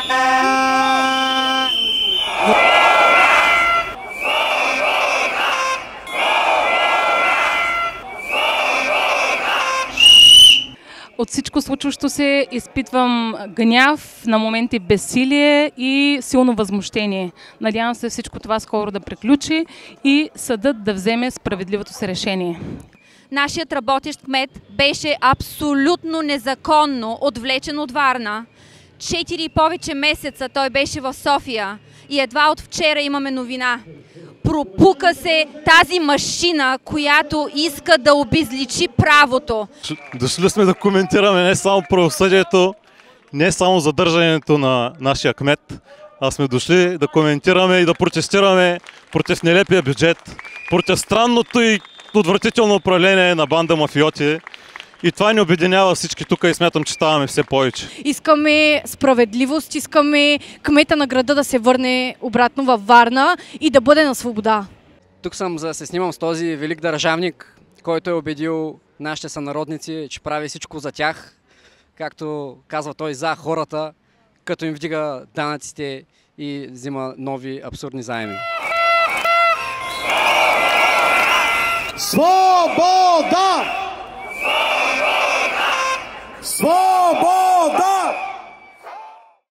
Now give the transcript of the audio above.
От всичко случващо се изпитвам гняв, на моменти безсилие и силно възмущение. Надявам се всичко това скоро да приключи и съдът да вземе справедливото си решение. Нашият работещ кмет беше абсолютно незаконно отвлечен от Варна. 4 и повече месеца той беше в София и едва от вчера имаме новина. Пропука се тази машина, която иска да обезличи правото. Дошли сме да коментираме не само правосъдието, не само задържането на нашия кмет, а сме дошли да коментираме и да протестираме против нелепия бюджет, против странното и отвратително управление на банда мафиоти. И това ни обединява всички тук и смятам, че ставаме все повече. Искаме справедливост, искаме кмета на града да се върне обратно във Варна и да бъде на свобода. Тук съм за да се снимам с този велик държавник, който е убедил нашите сънародници, че прави всичко за тях, както казва той, за хората, като им вдига данъците и взима нови абсурдни заеми. Свобода!